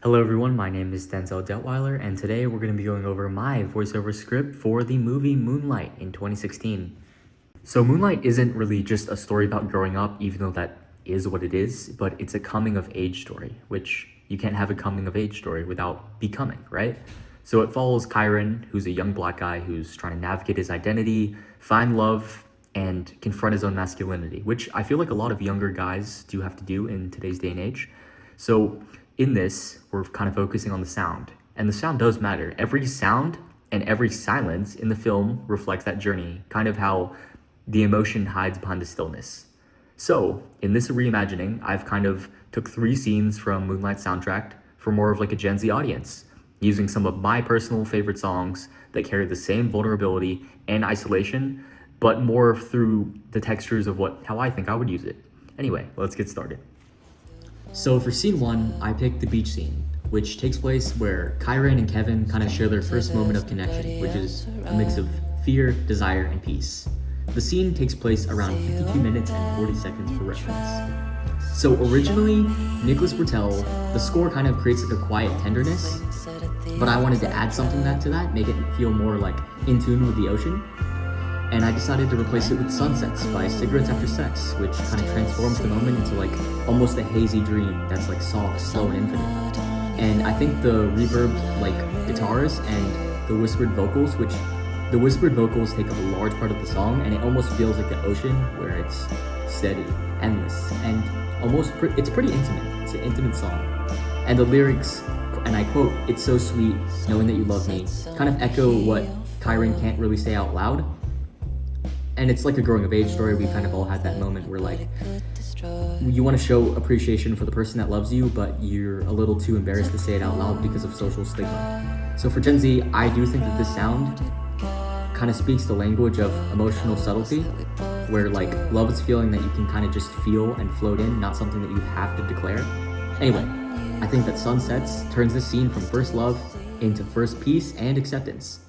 Hello everyone, my name is Denzel Detweiler, and today we're going to be going over my voiceover script for the movie Moonlight in 2016. So Moonlight isn't really just a story about growing up, even though that is what it is, but it's a coming of age story, which you can't have a coming of age story without becoming, right? So it follows Kyron, who's a young black guy who's trying to navigate his identity, find love, and confront his own masculinity, which I feel like a lot of younger guys do have to do in today's day and age. So in this, we're kind of focusing on the sound, and the sound does matter. Every sound and every silence in the film reflects that journey, kind of how the emotion hides behind the stillness. So in this reimagining, I've kind of took 3 scenes from Moonlight soundtrack for more of like a Gen Z audience, using some of my personal favorite songs that carry the same vulnerability and isolation, but more through the textures of how I think I would use it. Anyway, let's get started. So for scene 1, I picked the beach scene, which takes place where Kyron and Kevin kind of share their first moment of connection, which is a mix of fear, desire, and peace. The scene takes place around 52 minutes and 40 seconds for reference. So originally, Nicholas Britell, the score kind of creates like a quiet tenderness, but I wanted to add something to that, make it feel more like in tune with the ocean. And I decided to replace it with Sunsets by Cigarettes After Sex, which kind of transforms the moment into like almost a hazy dream that's like soft, slow, and infinite. And I think the reverb like guitars and the whispered vocals, which the whispered vocals take up a large part of the song, and it almost feels like the ocean where it's steady, endless, and it's pretty intimate. It's an intimate song. And the lyrics, and I quote, "It's so sweet knowing that you love me," kind of echo what Kyron can't really say out loud. And it's like a growing of age story. We kind of all had that moment where like you want to show appreciation for the person that loves you, but you're a little too embarrassed to say it out loud because of social stigma. So for Gen Z, I do think that this sound kind of speaks the language of emotional subtlety, where like love is a feeling that you can kind of just feel and float in, not something that you have to declare. Anyway, I think that Sunsets turns this scene from first love into first peace and acceptance.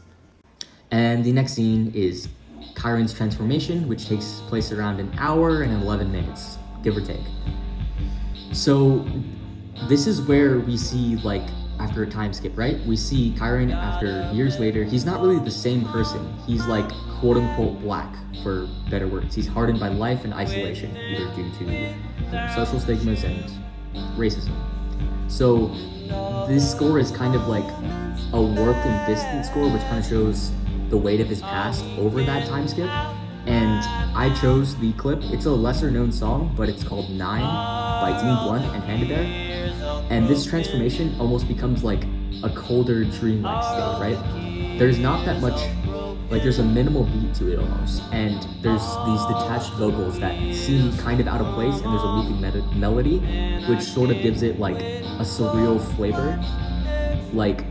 And the next scene is Kyron's transformation, which takes place around an hour and 11 minutes, give or take. So this is where we see like after a time skip, right? We see Kyron after years later. He's not really the same person. He's like quote unquote black, for better words. He's hardened by life and isolation, either due to social stigmas and racism. So this score is kind of like a warped and distant score, which kind of shows the weight of his past over that time skip. And I chose the clip. It's a lesser known song, but it's called 9 by Dean Blunt and Panda Bear. And this transformation almost becomes like a colder dreamlike state, right? There's not that much, like there's a minimal beat to it almost. And there's these detached vocals that seem kind of out of place, and there's a looping melody, which sort of gives it like a surreal flavor. Like,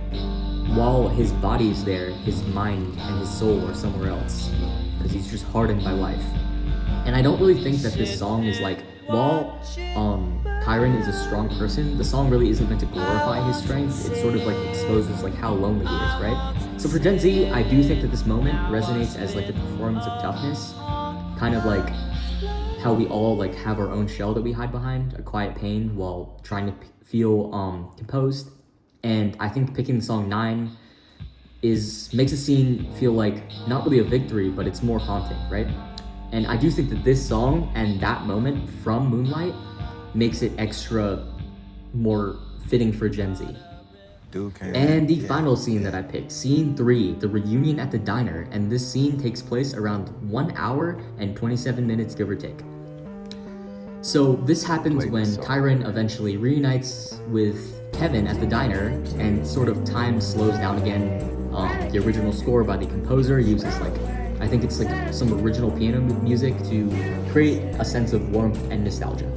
while his body's there, his mind and his soul are somewhere else, because he's just hardened by life. And I don't really think that this song is like, while Kyron is a strong person, the song really isn't meant to glorify his strength. It sort of like exposes like how lonely he is, right? So for Gen Z, I do think that this moment resonates as like the performance of toughness, kind of like how we all like have our own shell that we hide behind, a quiet pain while trying to feel composed. And I think picking the song 9 makes the scene feel like not really a victory, but it's more haunting, right? And I do think that this song and that moment from Moonlight makes it extra more fitting for Gen Z. And the final scene that I picked, scene 3, the reunion at the diner, and this scene takes place around 1 hour and 27 minutes, give or take. So this happens when Kyron eventually reunites with Kevin at the diner, and sort of time slows down again. The original score by the composer uses like, I think it's like some original piano music to create a sense of warmth and nostalgia.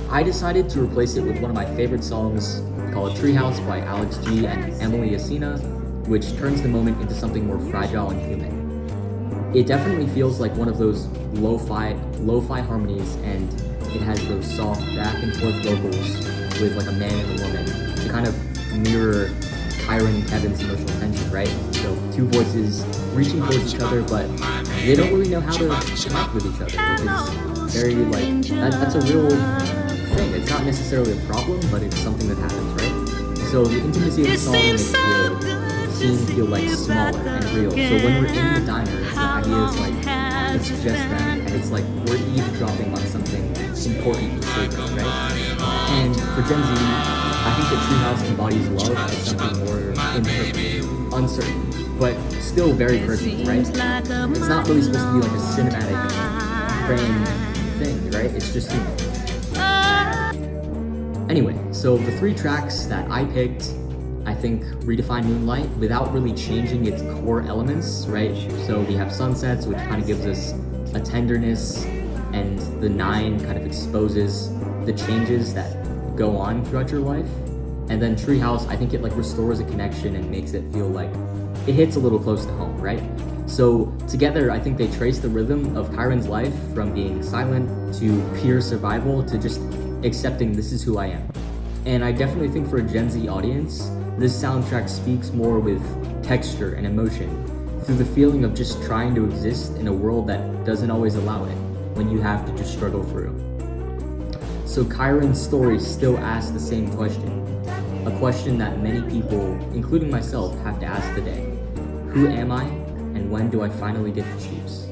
I decided to replace it with one of my favorite songs called Treehouse by Alex G and Emily Asina, which turns the moment into something more fragile and human. It definitely feels like one of those lo-fi harmonies, and it has those soft back and forth vocals with like a man and a woman to kind of mirror Kyron and Kevin's emotional tension, right? So 2 voices reaching towards each other, but they don't really know how to connect with each other, which is very like, that's a real thing. It's not necessarily a problem, but it's something that happens, right? So the intimacy of the song makes the scene feel like smaller and real. So when we're in the diner, the idea is like it's just them, and it's like we're eavesdropping on something important and sacred, right? And for Gen Z, I think that Treehouse embodies love as something more imperfect, uncertain, but still very personal, right? It's not really supposed to be like a cinematic frame thing, right? It's just human. Anyway, so the 3 tracks that I picked, I think redefine Moonlight without really changing its core elements, right? So we have Sunsets, which kind of gives us a tenderness, and the 9 kind of exposes the changes that go on throughout your life. And then Treehouse, I think it like restores a connection and makes it feel like it hits a little close to home, right? So together, I think they trace the rhythm of Kyron's life from being silent to pure survival to just accepting this is who I am. And I definitely think for a Gen Z audience, this soundtrack speaks more with texture and emotion through the feeling of just trying to exist in a world that doesn't always allow it, when you have to just struggle through. So Kyron's story still asks the same question, a question that many people, including myself, have to ask today. Who am I, and when do I finally get to choose?